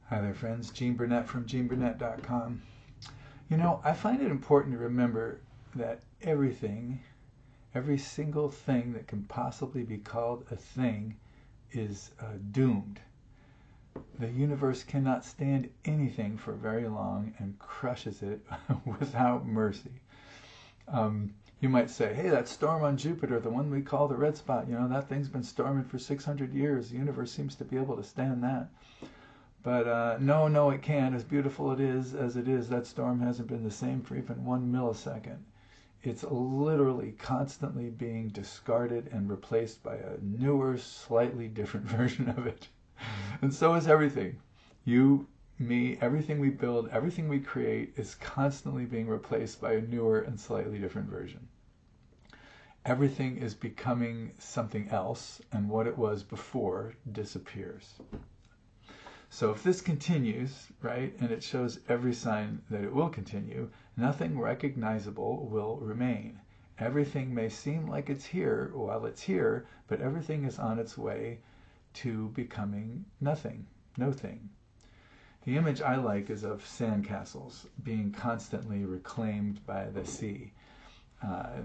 Hi there, friends. Gene Burnett from GeneBurnett.com. You know, I find it important to remember that everything, every single thing that can possibly be called a thing is doomed. The universe cannot stand anything for very long and crushes it without mercy. You might say, hey, that storm on Jupiter, the one we call the red spot, you know, that thing's been storming for 600 years. The universe seems to be able to stand that. But no, it can't. As beautiful as it is, that storm hasn't been the same for even 1 millisecond. It's literally constantly being discarded and replaced by a newer, slightly different version of it. And so is everything. You, me, everything we build, everything we create is constantly being replaced by a newer and slightly different version. Everything is becoming something else, and what it was before disappears. So if this continues, right, and it shows every sign that it will continue, nothing recognizable will remain. Everything may seem like it's here while it's here, but everything is on its way to becoming nothing, no thing. The image I like is of sandcastles being constantly reclaimed by the sea.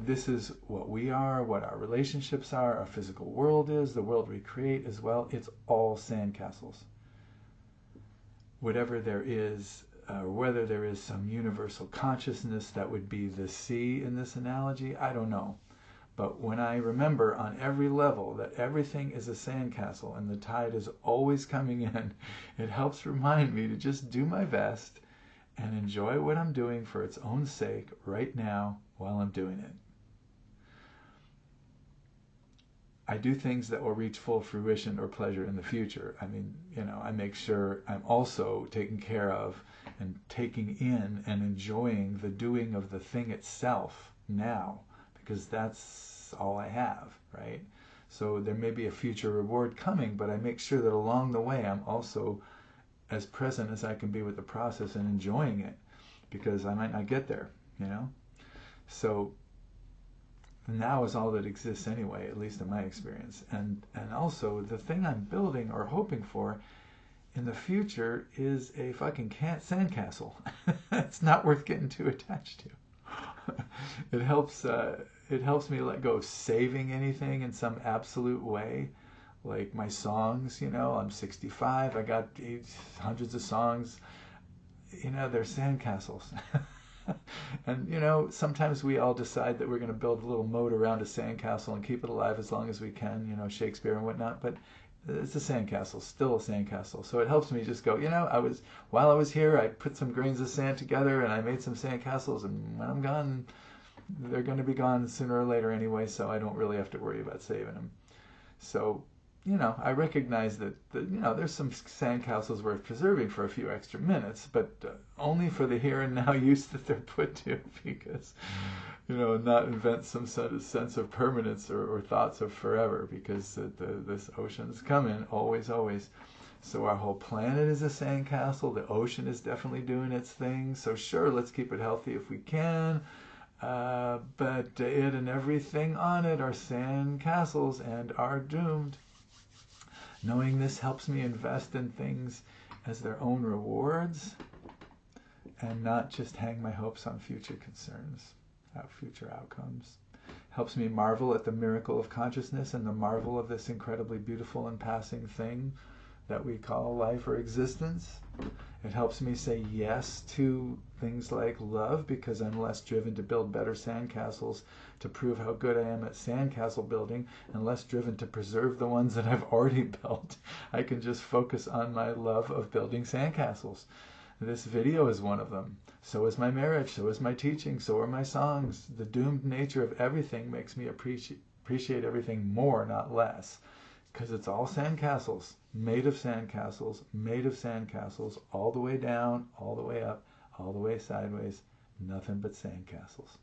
This is what we are, what our relationships are, our physical world is, the world we create as well. It's all sandcastles. Whatever there is, whether there is some universal consciousness that would be the sea in this analogy, I don't know. But when I remember on every level that everything is a sandcastle and the tide is always coming in, it helps remind me to just do my best and enjoy what I'm doing for its own sake right now while I'm doing it. I do things that will reach full fruition or pleasure in the future. I mean, you know, I make sure I'm also taking care of and taking in and enjoying the doing of the thing itself now, because that's all I have, right? So there may be a future reward coming, but I make sure that along the way I'm also as present as I can be with the process and enjoying it, because I might not get there, you know? So now is all that exists anyway, at least in my experience. And also, the thing I'm building or hoping for in the future is a fucking sandcastle. It's not worth getting too attached to. It helps me let go of saving anything in some absolute way. Like my songs, you know, I'm 65, I got hundreds of songs. You know, they're sandcastles. And, you know, sometimes we all decide that we're going to build a little moat around a sandcastle and keep it alive as long as we can, you know, Shakespeare and whatnot, but it's a sandcastle, still a sandcastle. So it helps me just go, you know, while I was here, I put some grains of sand together and I made some sandcastles, and when I'm gone, they're going to be gone sooner or later anyway, so I don't really have to worry about saving them. So, you know, I recognize that, you know, there's some sandcastles worth preserving for a few extra minutes, but only for the here and now use that they're put to, because, you know, not invent some sort of sense of permanence or thoughts of forever, because this ocean's coming, always, always. So our whole planet is a sandcastle. The ocean is definitely doing its thing. So sure, let's keep it healthy if we can. But it and everything on it are sandcastles and are doomed. Knowing this helps me invest in things as their own rewards and not just hang my hopes on future concerns, future outcomes. Helps me marvel at the miracle of consciousness and the marvel of this incredibly beautiful and passing thing that we call life or existence. It helps me say yes to things like love, because I'm less driven to build better sandcastles to prove how good I am at sandcastle building, and less driven to preserve the ones that I've already built. I can just focus on my love of building sandcastles. This video is one of them. So is my marriage, so is my teaching, so are my songs. The doomed nature of everything makes me appreciate everything more, not less. Because it's all sandcastles, made of sandcastles, all the way down, all the way up, all the way sideways, nothing but sandcastles.